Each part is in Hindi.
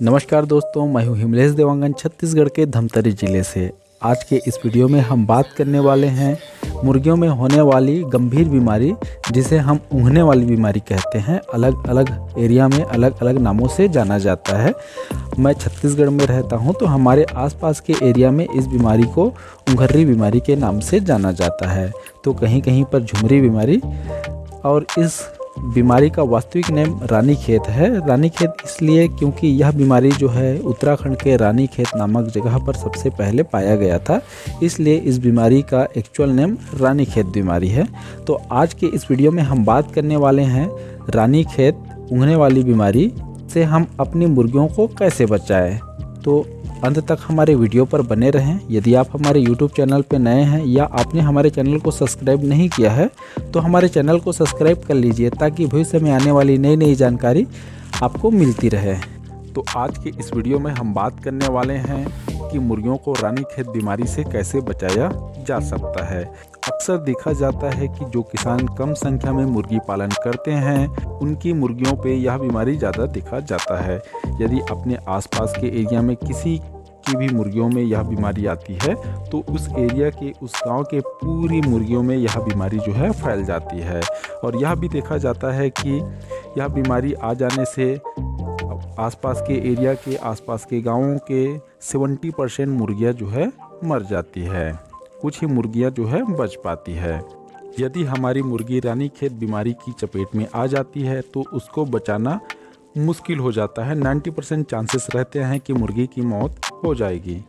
नमस्कार दोस्तों, मैं हूं हिमलेश देवांगन छत्तीसगढ़ के धमतरी ज़िले से। आज के इस वीडियो में हम बात करने वाले हैं मुर्गियों में होने वाली गंभीर बीमारी, जिसे हम ऊँघने वाली बीमारी कहते हैं। अलग अलग एरिया में अलग अलग नामों से जाना जाता है। मैं छत्तीसगढ़ में रहता हूं, तो हमारे आसपास के एरिया में इस बीमारी को ऊँघर्री बीमारी के नाम से जाना जाता है, तो कहीं कहीं पर झुमरी बीमारी। और इस बीमारी का वास्तविक नाम रानीखेत है। रानीखेत इसलिए क्योंकि यह बीमारी जो है उत्तराखंड के रानीखेत नामक जगह पर सबसे पहले पाया गया था, इसलिए इस बीमारी का एक्चुअल नेम रानीखेत बीमारी है। तो आज के इस वीडियो में हम बात करने वाले हैं रानीखेत ऊँघने वाली बीमारी से हम अपनी मुर्गियों को कैसे बचाएं। तो अंत तक हमारे वीडियो पर बने रहें। यदि आप हमारे YouTube चैनल पर नए हैं या आपने हमारे चैनल को सब्सक्राइब नहीं किया है, तो हमारे चैनल को सब्सक्राइब कर लीजिए, ताकि भविष्य में आने वाली नई नई जानकारी आपको मिलती रहे। तो आज के इस वीडियो में हम बात करने वाले हैं कि मुर्गियों को रानीखेत बीमारी से कैसे बचाया जा सकता है। अक्सर देखा जाता है कि जो किसान कम संख्या में मुर्गी पालन करते हैं, उनकी मुर्गियों पे यह बीमारी ज़्यादा देखा जाता है। यदि अपने आसपास के एरिया में किसी की भी मुर्गियों में यह बीमारी आती है, तो उस एरिया के, उस गांव के पूरी मुर्गियों में यह बीमारी जो है फैल जाती है। और यह भी देखा जाता है कि यह बीमारी आ जाने से आसपास के एरिया के, आसपास के गांवों के 70% मुर्गियां जो है मर जाती है। कुछ ही मुर्गियां जो है बच पाती है। यदि हमारी मुर्गी रानीखेत बीमारी की चपेट में आ जाती है, तो उसको बचाना मुश्किल हो जाता है। 90% चांसेस रहते हैं कि मुर्गी की मौत हो जाएगी,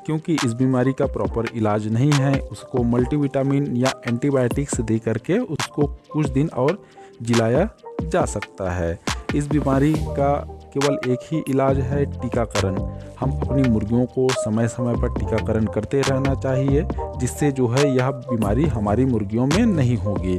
क्योंकि इस बीमारी का प्रॉपर इलाज नहीं है। उसको मल्टीविटामिन या एंटीबायोटिक्स दे करके उसको कुछ दिन और जिलाया जा सकता है। इस बीमारी का केवल एक ही इलाज है, टीकाकरण। हम अपनी मुर्गियों को समय समय पर टीकाकरण करते रहना चाहिए, जिससे जो है यह बीमारी हमारी मुर्गियों में नहीं होगी।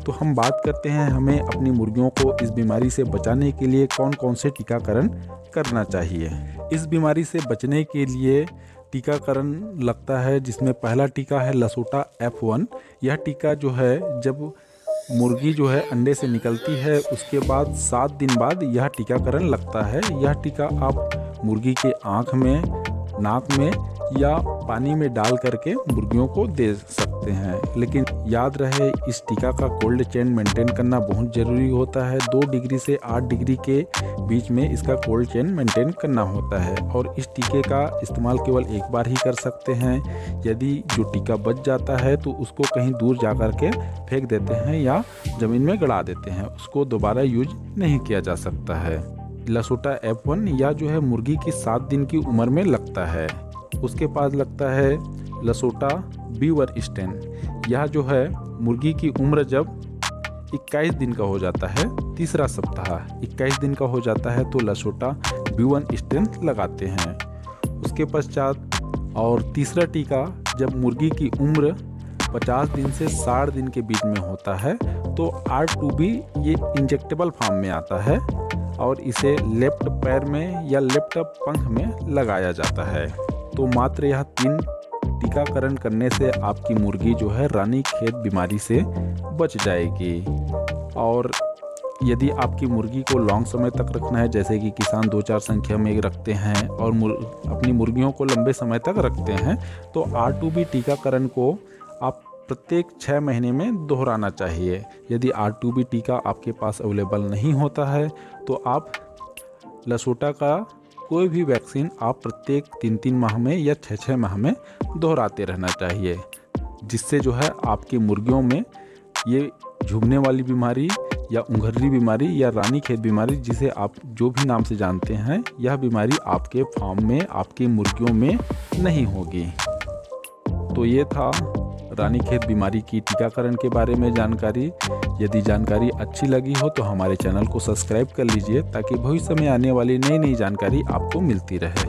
तो हम बात करते हैं हमें अपनी मुर्गियों को इस बीमारी से बचाने के लिए कौन कौन से टीकाकरण करना चाहिए। इस बीमारी से बचने के लिए टीकाकरण लगता है, जिसमें पहला टीका है लसोटा F1। यह टीका जो है, जब मुर्गी जो है अंडे से निकलती है, उसके बाद 7 दिन बाद यह टीकाकरण लगता है। यह टीका आप मुर्गी के आँख में, नाक में या पानी में डाल करके मुर्गियों को दे सकते हैं। लेकिन याद रहे, इस टीका का कोल्ड चेन मेंटेन करना बहुत ज़रूरी होता है। 2 डिग्री से 8 डिग्री के बीच में इसका कोल्ड चेन मेंटेन करना होता है। और इस टीके का इस्तेमाल केवल एक बार ही कर सकते हैं। यदि जो टीका बच जाता है, तो उसको कहीं दूर जा कर के फेंक देते हैं या ज़मीन में गड़ा देते हैं। उसको दोबारा यूज नहीं किया जा सकता है। लसोटा F1 या जो है मुर्गी की 7 दिन की उम्र में लगता है। उसके बाद लगता है लसोटा बीवर स्टेन। यह जो है मुर्गी की उम्र जब 21 दिन का हो जाता है, तीसरा सप्ताह 21 दिन का हो जाता है, तो लसोटा बीवन स्टेन लगाते हैं। उसके पश्चात और तीसरा टीका जब मुर्गी की उम्र 50 दिन से 60 दिन के बीच में होता है, तो R2B ये इंजेक्टेबल फॉर्म में आता है और इसे लेफ्ट पैर में या लेफ्ट पंख में लगाया जाता है। तो मात्र यह 3 टीकाकरण करने से आपकी मुर्गी जो है रानीखेत बीमारी से बच जाएगी। और यदि आपकी मुर्गी को लॉन्ग समय तक रखना है, जैसे कि किसान 2-4 संख्या में रखते हैं और अपनी मुर्गियों को लंबे समय तक रखते हैं, तो R2B टीकाकरण को आप प्रत्येक 6 महीने में दोहराना चाहिए। यदि R2B टीका आपके पास अवेलेबल नहीं होता है, तो आप लसोटा का कोई भी वैक्सीन आप प्रत्येक 3-3 माह में या 6-6 माह में दोहराते रहना चाहिए, जिससे जो है आपकी मुर्गियों में ये झुमने वाली बीमारी या ऊँघर्री बीमारी या रानीखेत बीमारी, जिसे आप जो भी नाम से जानते हैं, यह बीमारी आपके फार्म में, आपकी मुर्गियों में नहीं होगी। तो ये था रानीखेत बीमारी की टीकाकरण के बारे में जानकारी। यदि जानकारी अच्छी लगी हो, तो हमारे चैनल को सब्सक्राइब कर लीजिए, ताकि भविष्य में आने वाली नई नई जानकारी आपको मिलती रहे।